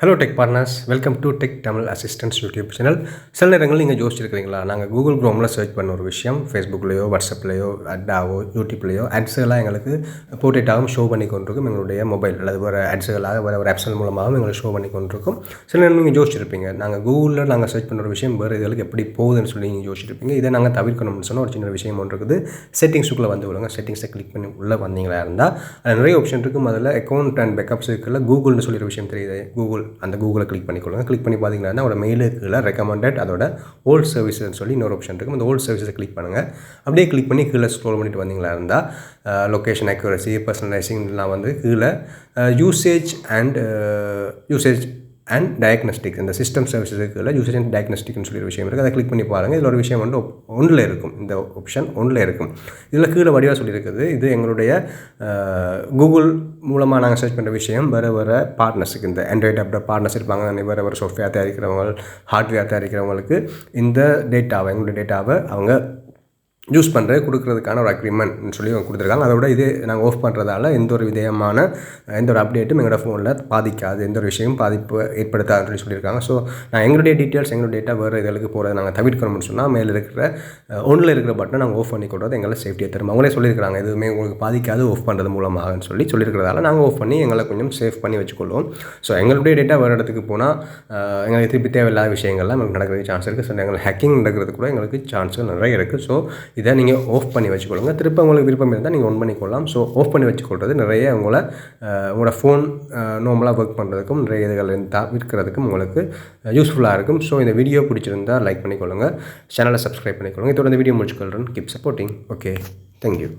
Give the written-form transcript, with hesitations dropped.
Hello tech partners, welcome to tech Tamil assistance YouTube channel. சில நேரங்கள் நீங்கள் யோசிச்சிருக்கிறீங்களா, நாங்கள் கூகுள் க்ரோமில் சர்ச் பண்ண ஒரு விஷயம் ஃபேஸ்புக்லேயோ வாட்ஸ்அப்லேயோ அட்டாவோ யூடியூப்லேயோ ஆட்ஸுகளாக எங்களுக்கு போர்ட்ரேட்டாகவும் ஷோ பண்ணி கொண்டிருக்கும். எங்களுடைய மொபைல் அல்லது வேறு ஆட்ஸுகளாக வேறு ஒரு ஆப்ஷன் மூலமாகவும் எங்களுக்கு ஷோ பண்ணி கொண்டிருக்கும். சில நேரம் நீங்கள் யோசிச்சிருப்பீங்க, நாங்கள் கூகுளில் நாங்கள் சர்ச் பண்ணுற ஒரு விஷயம் வேறு இதுகளுக்கு எப்படி போகுதுன்னு சொல்லி நீங்கள் யோசிச்சிருப்பீங்க. இதை நாங்கள் தவிர்க்கணும்னு சொன்னால் ஒரு சின்ன விஷயம் ஒன்று இருக்குது. செட்டிங்ஸுக்குள்ளே வந்து விடுங்க. செட்டிங்ஸை கிளிக் பண்ணி உள்ளே வந்தீங்களா இருந்தால் அதில் நிறைய ஆப்ஷன் இருக்கும். அதில் அக்கௌண்ட் அண்ட் பேக்கப்ஸ் இருக்குல்ல, கூகுள்னு சொல்லிற விஷயம் தெரியுது. அந்த கூகுளை கிளிக் பண்ணிக்கொள்ளுங்க. கிளிக் பண்ணி பார்த்தீங்கன்னா அதோட மெயிலுக்கு கீழே ரெக்கமெண்டட் அதோட ஓல்ட் சர்வீஸ்னு சொல்லி இன்னொரு ஆப்ஷன் இருக்கும். அந்த ஓல்ட் சர்வீஸை கிளிக் பண்ணுங்கள். அப்படியே கிளிக் பண்ணி கீழே ஸ்க்ரோல் பண்ணிட்டு வந்தீங்களா இருந்தால் லொக்கேஷன் அக்யூரசி, பர்சனலைசிங்லாம் வந்து கீழே யூசேஜ் அண்ட் டயக்னஸ்டிக், இந்த சிஸ்டம் சர்வீஸுக்கு யூசேஜ் அண்ட் டயக்னஸ்டிக்னு சொல்லி ஒரு விஷயம் இருக்குது. அதை கிளிக் பண்ணி பாருங்கள். இதில் ஒரு விஷயம் வந்து ஒன்றில் இருக்கும். இந்த ஆப்ஷன் ஒன்றில் இருக்கும். இதில் கீழே வடிவாக சொல்லியிருக்குது, இது எங்களுடைய கூகுள் மூலமாக நாங்கள் சர்ச் பண்ணுற விஷயம் வேறு பார்ட்னர்ஸுக்கு, இந்த ஆண்ட்ராய்டு ஆப் பார்ட்னர்ஸ் இருப்பாங்க, வேறு சாஃப்ட்வேர் தயாரிக்கிறவங்க, ஹார்ட்வேர் தயாரிக்கிறவங்களுக்கு இந்த டேட்டாவை, எங்களுடைய டேட்டாவை அவங்க யூஸ் பண்ணுறது கொடுக்குறதுக்கான ஒரு அக்ரிமெண்ட்னு சொல்லி கொடுத்துருக்காங்க. அதோட இது நாங்கள் ஆஃப் பண்ணுறதால எந்த ஒரு விதமான எந்த ஒரு அப்டேட்டும் எங்களோட ஃபோனில் பாதிக்காது, எந்த ஒரு விஷயமும் பாதிப்பு ஏற்படுத்தாதுன்னு சொல்லியிருக்காங்க. ஸோ நான் எங்களுடைய டீட்டெயில்ஸ், எங்களுடைய டேட்டா வேறு இதுகளுக்கு போகிறத நாங்கள் தவிர்க்கணும்னு சொன்னால் மேலே இருக்கிற ஒன்றில் இருக்கிற பட்டனை நாங்கள் ஆஃப் பண்ணி கொடுறது எங்களை சேஃப்டியை தரும். அவங்களே சொல்லியிருக்காங்க, எதுவுமே உங்களுக்கு பாதிக்காது ஆஃப் பண்ணுறது மூலமாகன்னு சொல்லியிருக்கிறதால நாங்கள் ஆஃப் பண்ணி எங்களை கொஞ்சம் சேஃப் பண்ணி வச்சுக்கொள்வோம். ஸோ எங்களுடைய டேட்டா வேறு இடத்துக்கு போனால் எங்களுக்கு திருப்பி தேவையில்லாத விஷயங்கள்லாம் எங்களுக்கு நடக்கிறதுக்கு சான்ஸ் இருக்குது. ஸோ எங்களுக்கு ஹேக்கிங் நடக்கிறது கூட எங்களுக்கு சான்ஸுகள் நிறைய இருக்குது. ஸோ இதை நீங்கள் ஆஃப் பண்ணி வச்சுக்கொள்ளுங்க. திரும்ப உங்களுக்கு விருப்பம் இருந்தால் நீங்கள் ஆன் பண்ணிக்கொள்ளலாம். ஸோ ஆஃப் பண்ணி வச்சுக்கொள்வது நிறைய உங்களோட ஃபோன் நார்மலாக ஒர்க் பண்ணுறதுக்கும் நிறைய இதுகள் தவிர்க்கிறதுக்கும் உங்களுக்கு யூஸ்ஃபுல்லாக இருக்கும். ஸோ இந்த வீடியோ பிடிச்சிருந்தால் லைக் பண்ணிக்கொள்ளுங்கள், சேனலை சப்ஸ்கிரைப் பண்ணிக்கொள்ளுங்கள். இதோட இந்த வீடியோ முடிச்சுக்கொள்கிறேன். Keep supporting. Okay, thank you.